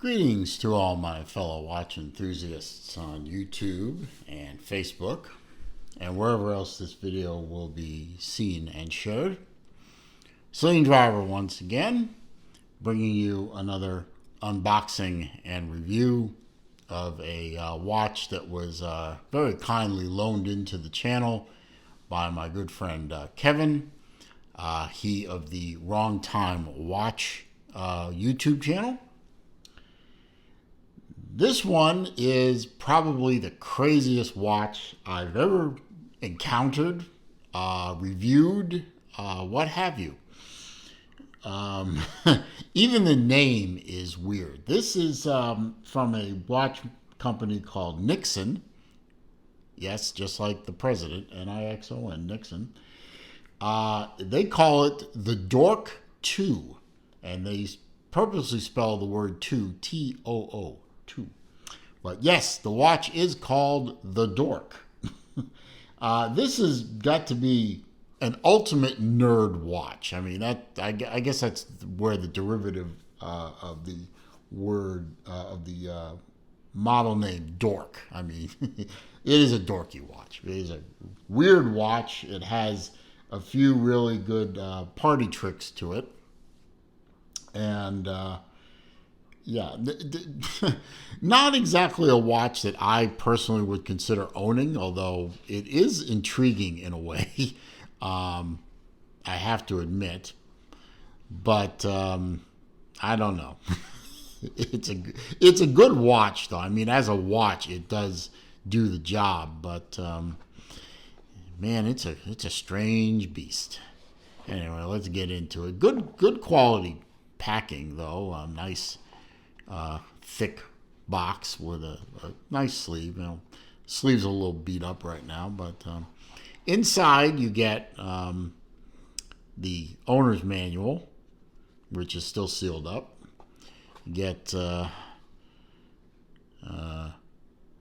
Greetings to all my fellow watch enthusiasts on YouTube and Facebook and wherever else this video will be seen and shared. Sling Driver once again, bringing you another unboxing and review of a watch that was very kindly loaned into the channel by my good friend Kevin, he of the Wrong Time Watch YouTube channel. This one is probably the craziest watch I've ever encountered, reviewed, what have you. Even the name is weird. This is from a watch company called Nixon. Yes, just like the president, N-I-X-O-N, Nixon. They call it the Dork Too, and they purposely spell the word two, T-O-O. Two. But yes, the watch is called the Dork. This has got to be an ultimate nerd watch. I mean, I guess that's where the derivative of the word of the model name Dork. I mean, it is a dorky watch. It is a weird watch. It has a few really good party tricks to it, and yeah, not exactly a watch that I personally would consider owning, although it is intriguing in a way, I have to admit. But I don't know. It's a good watch, though. I mean, as a watch, it does do the job. But man, it's a strange beast. Anyway, let's get into it. Good quality packing, though. Nice. Thick box with a nice sleeve. You know, sleeve's a little beat up right now, but inside you get the owner's manual, which is still sealed up. You get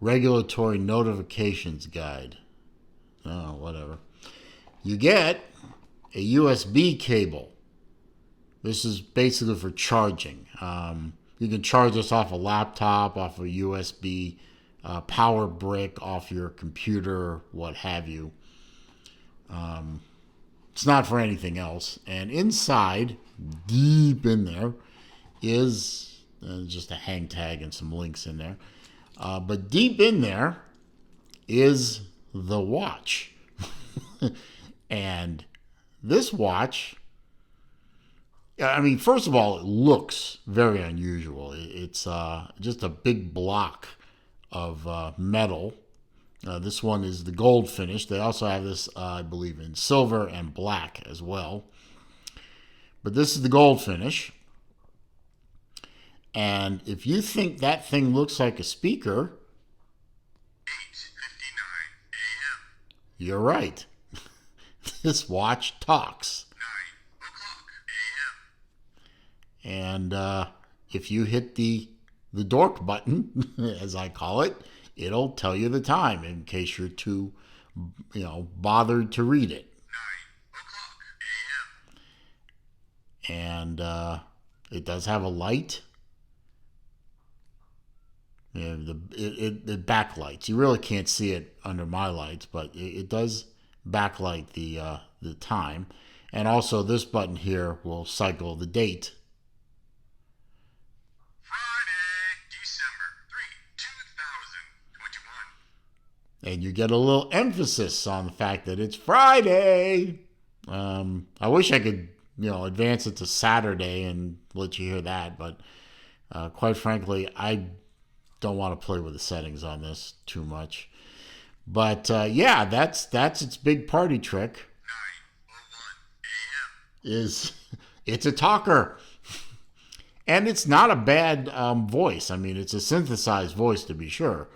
regulatory notifications guide. Oh, whatever. You get a USB cable. This is basically for charging. You can charge this off a laptop, off a USB power brick, off your computer, what have you. It's not for anything else. And inside, deep in there, is just a hang tag and some links in there. But deep in there is the watch. And this watch, I mean, first of all, it looks very unusual. It's just a big block of metal. This one is the gold finish. They also have this, I believe, in silver and black as well. But this is the gold finish. And if you think that thing looks like a speaker, 8:59 a.m. You're right. This watch talks. 9 o'clock a.m. And if you hit the dork button, as I call it, it'll tell you the time in case you're too, bothered to read it. 9 o'clock a.m. And it does have a light. Yeah, it backlights. You really can't see it under my lights, but it does backlight the time. And also this button here will cycle the date. And you get a little emphasis on the fact that it's Friday. I wish I could, advance it to Saturday and let you hear that. But quite frankly, I don't want to play with the settings on this too much. But yeah, that's its big party trick. 9:01 a.m. It's a talker. And it's not a bad voice. I mean, it's a synthesized voice to be sure.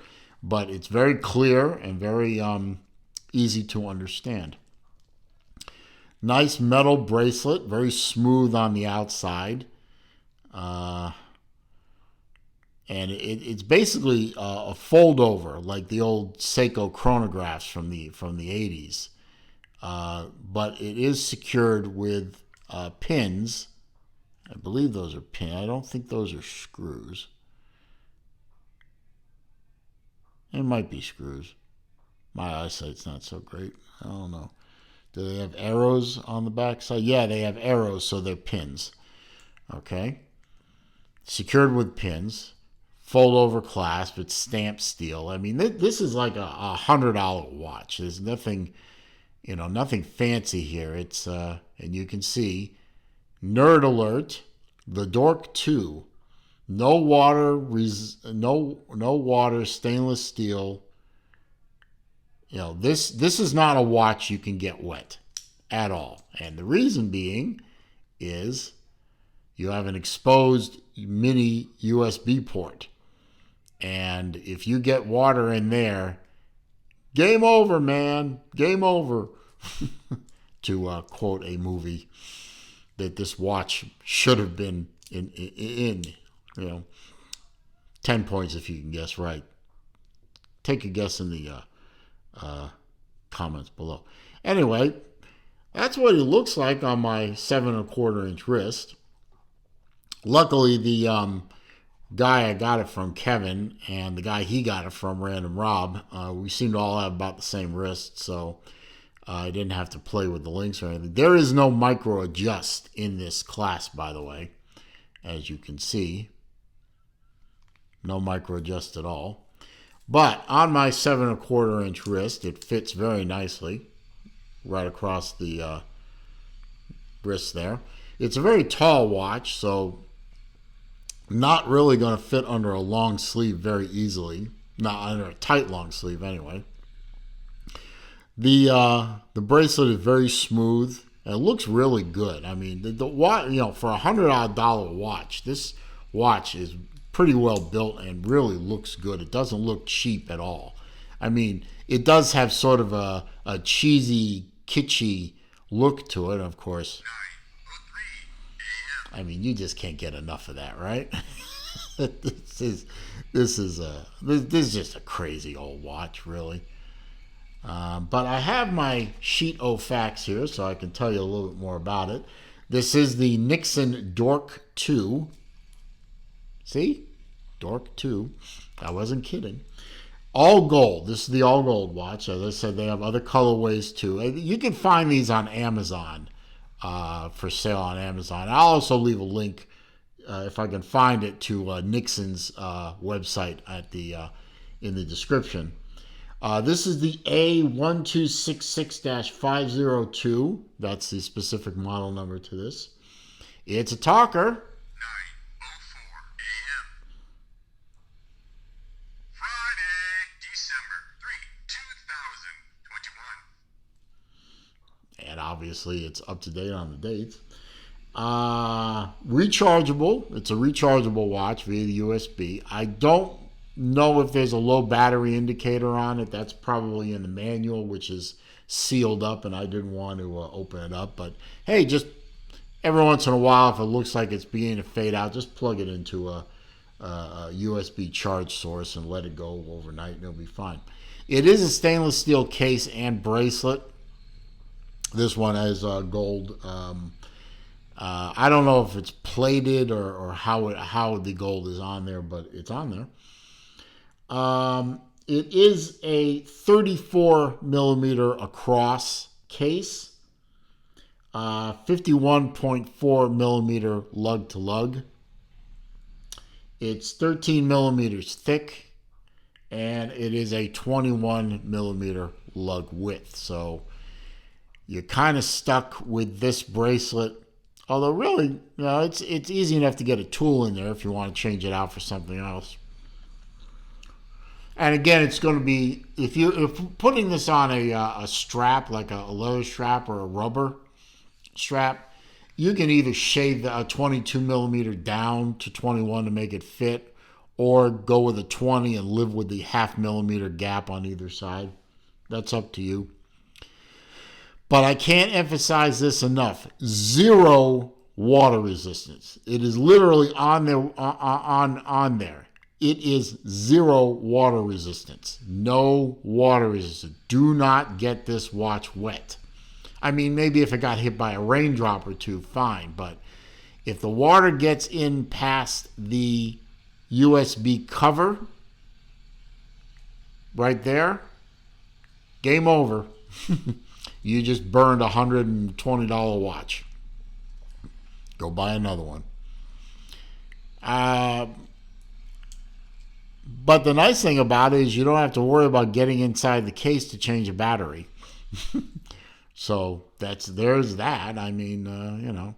But it's very clear and very easy to understand. Nice metal bracelet, very smooth on the outside. And it's basically a fold over, like the old Seiko chronographs from the 80s. But it is secured with pins. I believe those are pins. I don't think those are screws. It might be screws. My eyesight's not so great. I don't know. Do they have arrows on the back side? Yeah, they have arrows, so they're pins. Okay. Secured with pins. Fold over clasp. It's stamped steel. I mean, this is like a $100 watch. There's nothing, nothing fancy here. It's and you can see, nerd alert, the Dork Too. No water, no water, stainless steel. This is not a watch you can get wet at all. And the reason being is you have an exposed mini USB port. And if you get water in there, game over, man. Game over. To quote a movie that this watch should have been in. 10 points if you can guess right. Take a guess in the comments below. Anyway, that's what it looks like on my 7.25-inch wrist. Luckily, the guy I got it from, Kevin, and the guy he got it from, Random Rob, we seem to all have about the same wrist, so I didn't have to play with the links or anything. There is no micro adjust in this clasp, by the way, as you can see. No micro adjust at all. But on my 7.25-inch wrist, it fits very nicely right across the wrist there. It's a very tall watch, so not really going to fit under a long sleeve very easily. Not under a tight long sleeve anyway. The bracelet is very smooth. It looks really good. I mean, the watch, for $100 watch, this watch is pretty well built and really looks good. It doesn't look cheap at all. I mean, it does have sort of a cheesy, kitschy look to it, of course. 9:03 a.m. I mean, you just can't get enough of that, right? This is just a crazy old watch, really. But I have my sheet o' facts here, so I can tell you a little bit more about it. This is the Nixon Dork Too. See? Dork Too. I wasn't kidding. All gold. This is the all gold watch. As I said, they have other colorways too. You can find these on Amazon, for sale on Amazon. I'll also leave a link, if I can find it, to Nixon's website in the description. This is the A1266-502. That's the specific model number to this. It's a talker. 9:04 a.m. Friday, December 3, 2021. And obviously it's up to date on the dates. Rechargeable. It's a rechargeable watch via the USB. I don't know if there's a low battery indicator on it. That's probably in the manual, which is sealed up, and I didn't want to open it up. But hey, just every once in a while, if it looks like it's beginning to fade out, just plug it into a USB charge source and let it go overnight, and it'll be fine. It is a stainless steel case and bracelet. This one has gold. I don't know if it's plated or how the gold is on there, but it's on there. It is a 34 millimeter across case, 51.4 millimeter lug to lug. It's 13 millimeters thick, and it is a 21 millimeter lug width. So you're kind of stuck with this bracelet. Although really, it's easy enough to get a tool in there if you want to change it out for something else. And again, it's going to be, if putting this on a strap, like a leather strap or a rubber strap, you can either shave a 22 millimeter down to 21 to make it fit, or go with a 20 and live with the 0.5 millimeter gap on either side. That's up to you. But I can't emphasize this enough. Zero water resistance. It is literally on there. It is zero water resistance. No water resistance. Do not get this watch wet. I mean, maybe if it got hit by a raindrop or two, fine. But if the water gets in past the USB cover, right there, game over. You just burned a $120 watch. Go buy another one. But the nice thing about it is you don't have to worry about getting inside the case to change a battery. So there's that. I mean,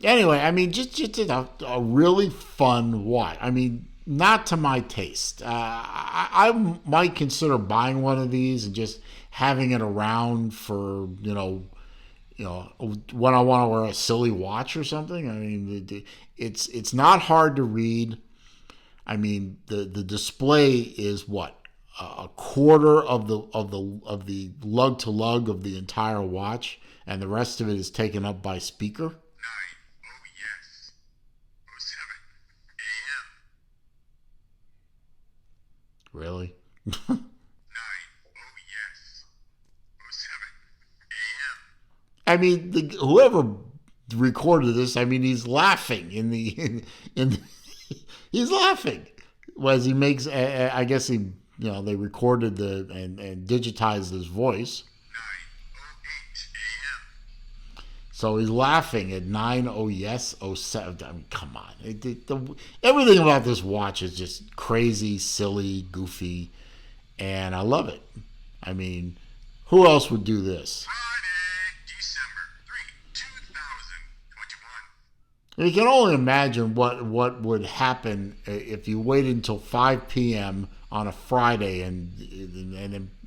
Anyway, I mean, just a really fun watch. I mean, not to my taste. I might consider buying one of these and just having it around for when I want to wear a silly watch or something. I mean, it's not hard to read. I mean, the display is what, a quarter of the lug to lug of the entire watch, and the rest of it is taken up by speaker. 9. Oh yes. 07 a.m. Really? 9. Oh yes. 07 a.m. I mean, whoever recorded this, I mean, he's laughing he's laughing as he makes. I guess they recorded and digitized his voice. 9:08 a.m. So he's laughing at 9. Oh yes. 07. I mean, come on. Everything about this watch is just crazy, silly, goofy, and I love it. I mean, who else would do this? Friday, December 3, 2021. You can only imagine what would happen if you waited until 5 p.m. on a Friday and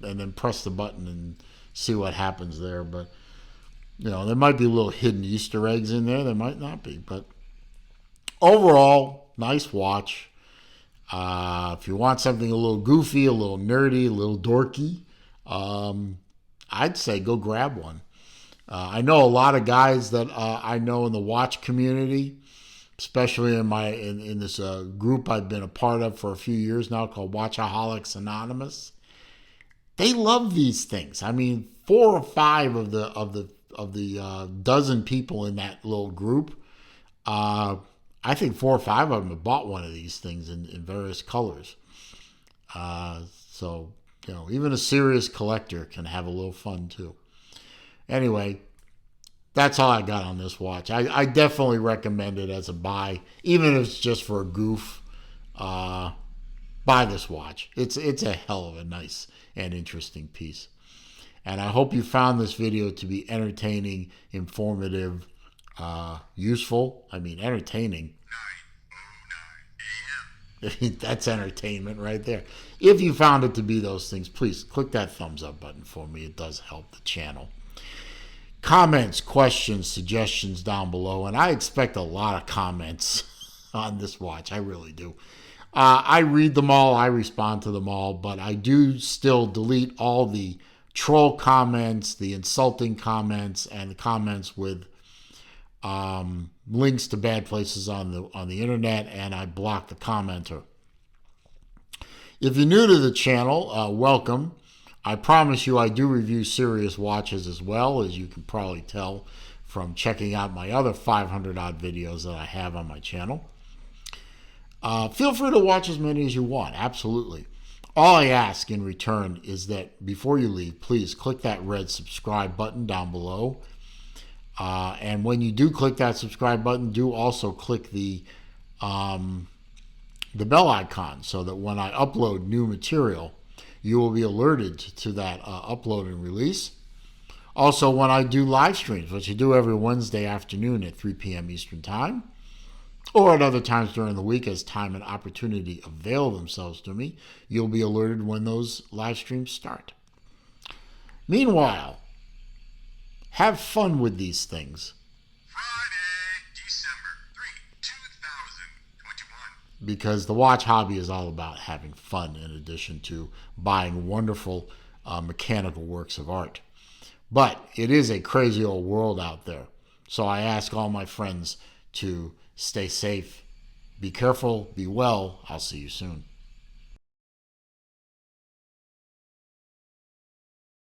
then press the button and see what happens there. But there might be little hidden Easter eggs in there. There might not be. But overall, nice watch. If you want something a little goofy, a little nerdy, a little dorky, I'd say go grab one. I know a lot of guys that I know in the watch community, especially in this group I've been a part of for a few years now called Watchaholics Anonymous. They love these things. I mean, 4 or 5 of the dozen people in that little group, I think 4 or 5 of them have bought one of these things in various colors. So even a serious collector can have a little fun too. Anyway, that's all I got on this watch. I definitely recommend it as a buy, even if it's just for a goof. Buy this watch. It's a hell of a nice and interesting piece. And I hope you found this video to be entertaining, informative, useful. I mean, entertaining. 9:09 a.m. That's entertainment right there. If you found it to be those things, please click that thumbs up button for me. It does help the channel. Comments, questions, suggestions down below. And I expect a lot of comments on this watch. I really do. I read them all. I respond to them all. But I do still delete all the troll comments, the insulting comments, and the comments with links to bad places on the internet, and I block the commenter. If you're new to the channel, welcome. I promise you I do review serious watches as well, as you can probably tell from checking out my other 500 odd videos that I have on my channel. Feel free to watch as many as you want, absolutely. All I ask in return is that before you leave, please click that red subscribe button down below. And when you do click that subscribe button, do also click the bell icon so that when I upload new material, you will be alerted to that upload and release. Also, when I do live streams, which I do every Wednesday afternoon at 3 p.m. Eastern Time, or at other times during the week as time and opportunity avail themselves to me, you'll be alerted when those live streams start. Meanwhile, have fun with these things. Friday, December 3, 2021. Because the watch hobby is all about having fun in addition to buying wonderful mechanical works of art. But it is a crazy old world out there. So I ask all my friends to stay safe, be careful, be well. I'll see you soon.